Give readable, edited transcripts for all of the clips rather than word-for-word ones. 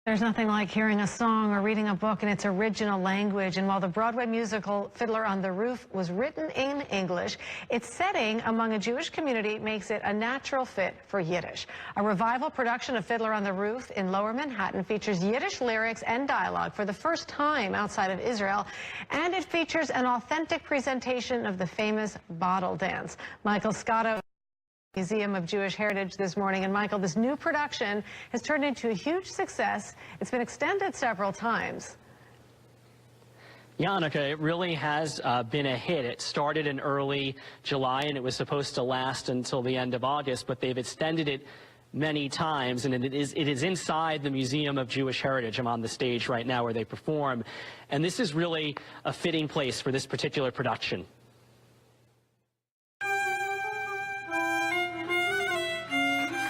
There's nothing like hearing a song or reading a book in its original language. And while the Broadway musical Fiddler on the Roof was written in English, its setting among a Jewish community makes it a natural fit for Yiddish. A revival production of Fiddler on the Roof in Lower Manhattan features Yiddish lyrics and dialogue for the first time outside of Israel, and it features an authentic presentation of the famous bottle dance. Michael Scotto, Museum of Jewish Heritage this morning. And Michael, this new production has turned into a huge success. It's been extended several times. Yeah, Annika, it really has been a hit. It started in early July and it was supposed to last until the end of August, but they've extended it many times, and it is inside the Museum of Jewish Heritage. I'm on the stage right now where they perform, and this is really a fitting place for this particular production.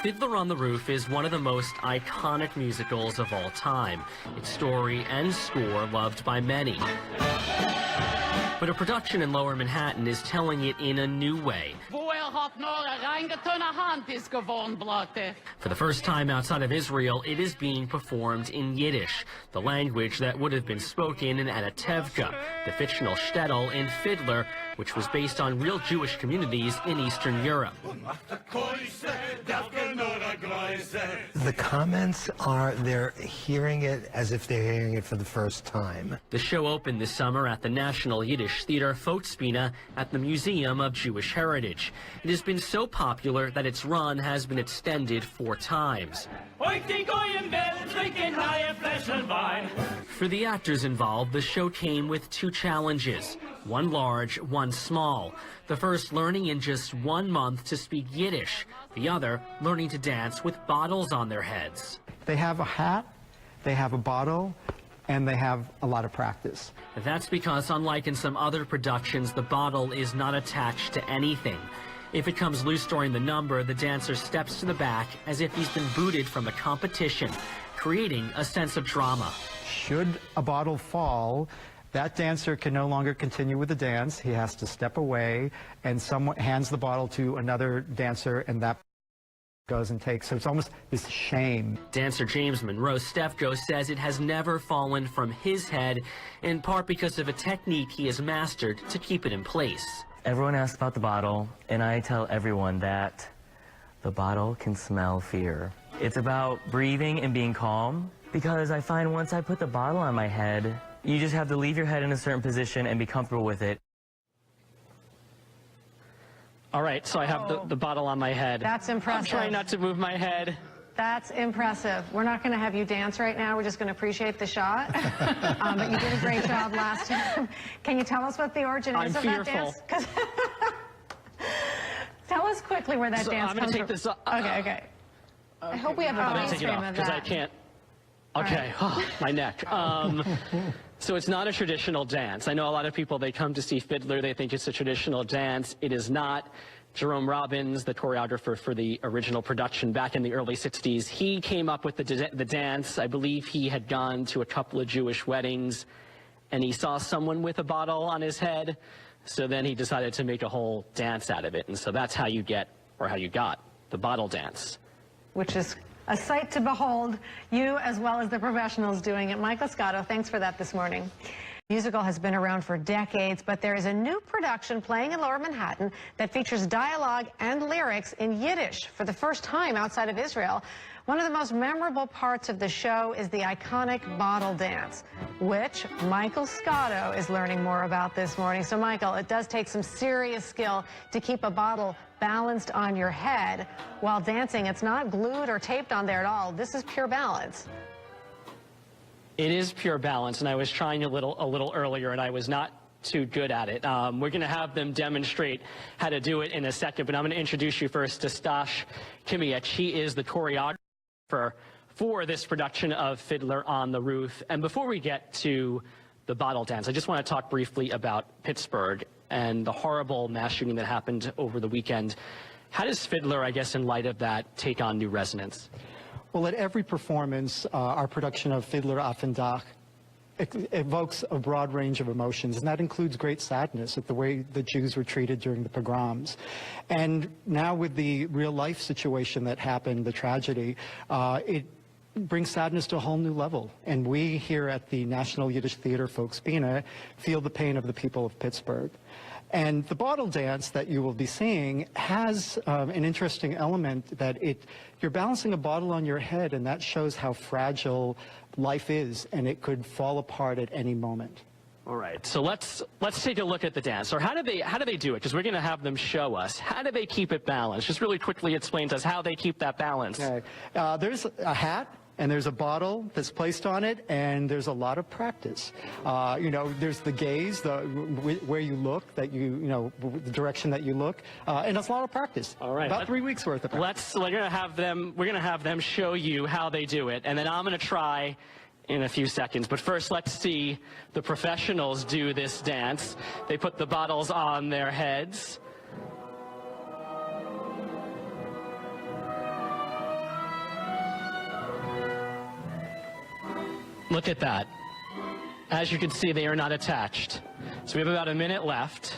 Fiddler on the Roof is one of the most iconic musicals of all time. Its story and score loved by many. But a production in Lower Manhattan is telling it in a new way. For the first time outside of Israel, it is being performed in Yiddish, the language that would have been spoken at a Števko, the fictional shtetl in Fidler, which was based on real Jewish communities in Eastern Europe. The comments are they're hearing it as if they're hearing it for the first time. The show opened this summer at the National Yiddish Theater Folkspina at the Museum of Jewish Heritage. It has been so popular that its run has been extended 4 times. For the actors involved, the show came with 2 challenges, one large, one small. The first learning in just 1 month to speak Yiddish, the other learning to dance with bottles on their heads. They have a hat, they have a bottle, and they have a lot of practice. That's because, unlike in some other productions, the bottle is not attached to anything. If it comes loose during the number, the dancer steps to the back as if he's been booted from a competition, creating a sense of drama. Should a bottle fall, that dancer can no longer continue with the dance. He has to step away, and someone hands the bottle to another dancer, and that goes and takes. So it's almost this shame. Dancer James Monroe Števko says it has never fallen from his head, in part because of a technique he has mastered to keep it in place. Everyone asks about the bottle, and I tell everyone that the bottle can smell fear. It's about breathing and being calm, because I find once I put the bottle on my head, you just have to leave your head in a certain position and be comfortable with it. All right, so I have the bottle on my head. That's impressive. I'm trying not to move my head. That's impressive. We're not going to have you dance right now. We're just going to appreciate the shot. But you did a great job last time. Can you tell us what the origin is of that dance? Tell us quickly where that dance comes from. I'm going to take this off. Okay. I hope we have a green screen of that. Because I can't. Okay, my neck. So it's not a traditional dance. I know a lot of people, they come to see Fidler, they think it's a traditional dance. It is not. Jerome Robbins, the choreographer for the original production back in the early 60s, he came up with the dance. I believe he had gone to a couple of Jewish weddings, and he saw someone with a bottle on his head, so then he decided to make a whole dance out of it. And so that's how you get, or how you got, the bottle dance. Which is a sight to behold, you as well as the professionals doing it. Michael Scotto, thanks for that this morning. The musical has been around for decades, but there is a new production playing in Lower Manhattan that features dialogue and lyrics in Yiddish for the first time outside of Israel. One of the most memorable parts of the show is the iconic bottle dance, which Michael Scotto is learning more about this morning. So, Michael, it does take some serious skill to keep a bottle balanced on your head while dancing. It's not glued or taped on there at all. This is pure balance. It is pure balance, and I was trying a little earlier, and I was not too good at it. We're going to have them demonstrate how to do it in a second, but I'm going to introduce you first to Stash Kimiech. She is the choreographer for this production of Fiddler on the Roof. And before we get to the bottle dance, I just want to talk briefly about Pittsburgh and the horrible mass shooting that happened over the weekend. How does Fiddler, I guess, in light of that, take on new resonance? Well, at every performance, our production of Fidler auf Dakh evokes a broad range of emotions, and that includes great sadness at the way the Jews were treated during the pogroms. And now with the real-life situation that happened, the tragedy, it brings sadness to a whole new level. And we here at the National Yiddish Theater Folksbiene feel the pain of the people of Pittsburgh. And the bottle dance that you will be seeing has an interesting element that you're balancing a bottle on your head, and that shows how fragile life is, and it could fall apart at any moment. All right, so let's take a look at the dance. Or how do they do it? Because we're going to have them show us. How do they keep it balanced? Just really quickly explain to us how they keep that balance. Okay. There's a hat, and there's a bottle that's placed on it, and there's a lot of practice. You know, there's the gaze, where you look, the direction that you look, and it's a lot of practice. All right. About 3 weeks worth of practice. We're gonna have them show you how they do it, and then I'm gonna try in a few seconds. But first, let's see the professionals do this dance. They put the bottles on their heads. Look at that. As you can see, they are not attached. So we have about a minute left.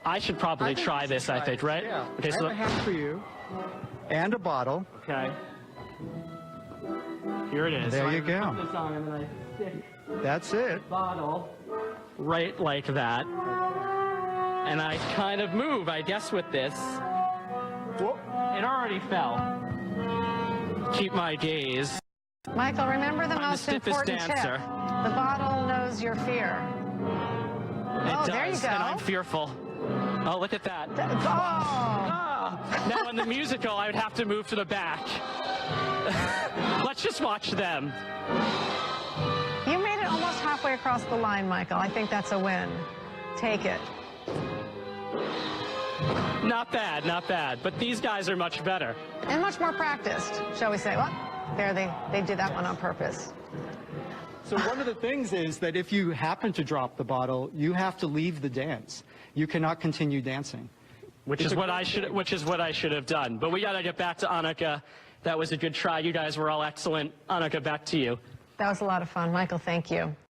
I should probably try this, I think, right? Yeah. Okay, I have a hat for you, and a bottle. Okay. Here it is. There so you go. Put this on and then I stick That's it. the bottle right like that. And I kind of move, I guess, with this. Whoop. It already fell. Keep my gaze. Michael, remember the most important tip. dancer. The bottle knows your fear. It does, there you go. and I'm fearful. Oh, look at that. Now in the musical, I would have to move to the back. Let's just watch them. You made it almost halfway across the line, Michael. I think that's a win. Take it. Not bad, not bad. But these guys are much better. And much more practiced, shall we say. Well, there they did that one on purpose. So one of the things is that if you happen to drop the bottle, you have to leave the dance. You cannot continue dancing. Which is what I should have done. But we got to get back to Annika. That was a good try. You guys were all excellent. Annika, back to you. That was a lot of fun. Michael, thank you.